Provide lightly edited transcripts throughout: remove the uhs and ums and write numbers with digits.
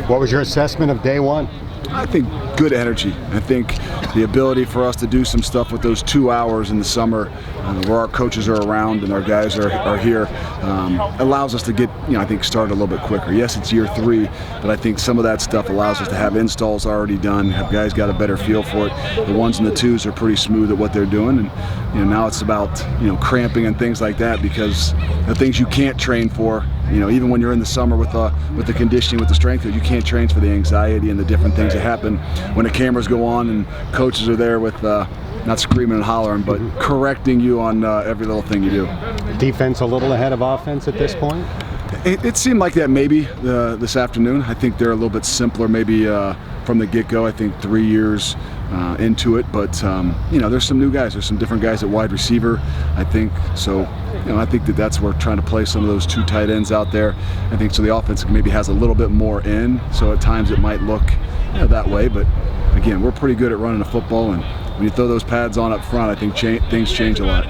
What was your assessment of day one? I think good energy. I think the ability for us to do some stuff with those 2 hours in the summer where our coaches are around and our guys are here allows us to get, I think, started a little bit quicker. Yes, it's year 3, but I think some of that stuff allows us to have installs already done, have guys got a better feel for it. The 1s and the 2s are pretty smooth at what they're doing, and now it's about cramping and things like that, because the things you can't train for, even when you're in the summer with the conditioning, with the strength, you can't train for the anxiety and the different things that happen when the cameras go on and coaches are there with not screaming and hollering, but correcting you on every little thing you do. Defense a little ahead of offense at this point? It seemed like that maybe this afternoon. I think they're a little bit simpler maybe from the get-go. I think 3 years into it, but there's some new guys. There's some different guys at wide receiver, I think. So I think that's where we're trying to play some of those 2 tight ends out there. I think so the offense maybe has a little bit more in, so at times it might look that way, but again, we're pretty good at running the football, and when you throw those pads on up front, I think things change a lot.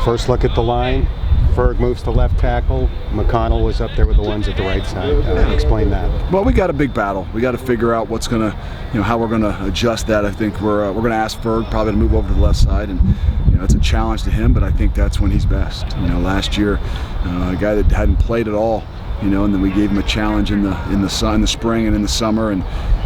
First look at the line. Ferg moves to left tackle. McConnell was up there with the ones at the right side. Explain that. Well, we got a big battle. We got to figure out what's gonna, how we're gonna adjust that. I think we're gonna ask Ferg probably to move over to the left side, and it's a challenge to him. But I think that's when he's best. Last year, a guy that hadn't played at all, and then we gave him a challenge in the spring and in the summer, and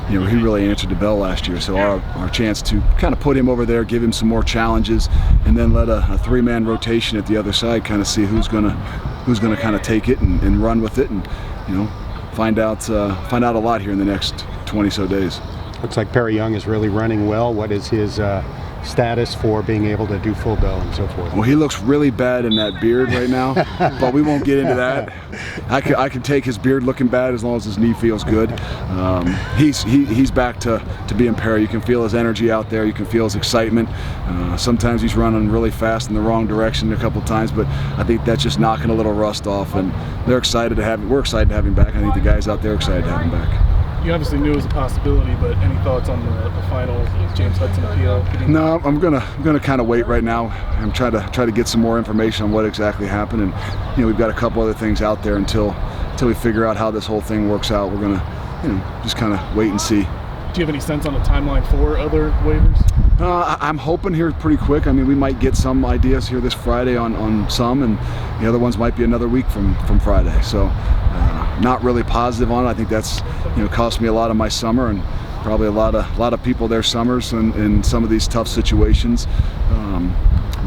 he really answered the bell last year. So our chance to kind of put him over there, give him some more challenges, and then let a 3-man rotation at the other side kind of see who's gonna kind of take it and run with it, and find out a lot here in the next 20 so days. Looks like Perry Young is really running well. What is his status for being able to do full go and so forth? Well, he looks really bad in that beard right now, but we won't get into that. I can take his beard looking bad as long as his knee feels good. He's back to being Perry. You can feel his energy out there. You can feel his excitement. Sometimes he's running really fast in the wrong direction a couple times, but I think that's just knocking a little rust off, and we're excited to have him back. I think the guys out there are excited to have him back. You obviously knew it was a possibility, but any thoughts on the final James Hudson appeal? No, I'm gonna kind of wait right now. I'm trying to get some more information on what exactly happened, and we've got a couple other things out there until we figure out how this whole thing works out. We're gonna just kind of wait and see. Do you have any sense on the timeline for other waivers? I'm hoping here pretty quick. I mean, we might get some ideas here this Friday on some, and the other ones might be another week from Friday. So not really positive on it. I think that's cost me a lot of my summer, and probably a lot of people their summers in some of these tough situations.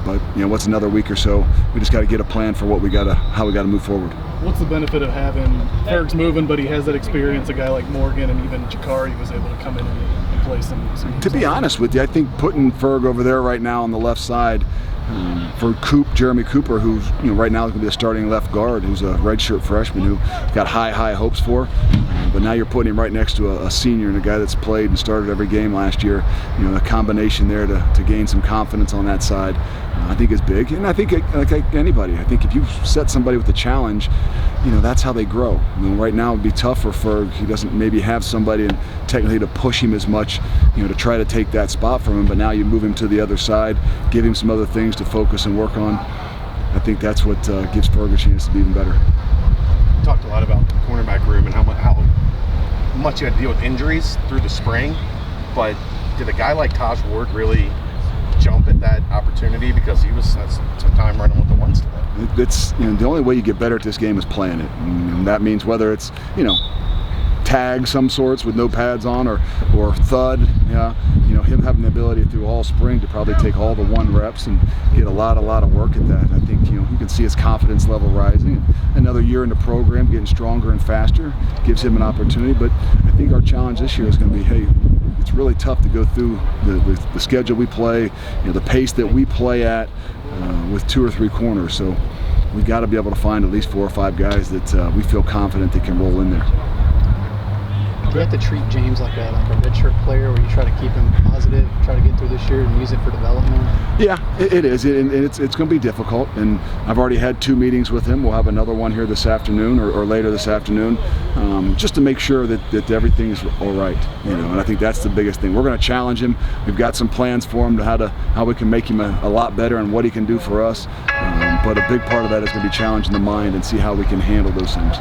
But what's another week or so? We just got to get a plan for how we got to move forward. What's the benefit of having Ferg's moving, but he has that experience? A guy like Morgan and even Jakari was able to come in and play some. To be honest with you, I think putting Ferg over there right now on the left side for Jeremy Cooper, who's right now is going to be a starting left guard, who's a redshirt freshman who got high hopes for. But now you're putting him right next to a senior and a guy that's played and started every game last year. A combination there to gain some confidence on that side, I think is big. And I think like anybody, I think if you set somebody with a challenge, that's how they grow. Right now it'd be tough for Ferg. He doesn't maybe have somebody and technically to push him as much, to try to take that spot from him. But now you move him to the other side, give him some other things to focus and work on. I think that's what gives Ferg a chance to be even better. We talked a lot about the cornerback room and how much you had to deal with injuries through the spring, but did a guy like Taj Ward really jump at that opportunity, because he was spent some time running with the ones today? It's the only way you get better at this game is playing it, and that means whether it's tag some sorts with no pads on or thud, him having the ability through all spring to probably take all the 1 reps and get a lot of work at that. I think you can see his confidence level rising. Another year in the program, getting stronger and faster, gives him an opportunity. But I think our challenge this year is going to be, hey, it's really tough to go through the schedule we play, the pace that we play at with 2 or 3 corners. So we've got to be able to find at least 4 or 5 guys that we feel confident they can roll in there. Do you have to treat James like a redshirt player, where you try to keep him positive, try to get through this year and use it for development? Yeah, it is, and it's going to be difficult. And I've already had 2 meetings with him. We'll have another one here this afternoon or later this afternoon, just to make sure that everything's all right. And I think that's the biggest thing. We're going to challenge him. We've got some plans for him to how we can make him a lot better and what he can do for us. But a big part of that is going to be challenging the mind and see how we can handle those things.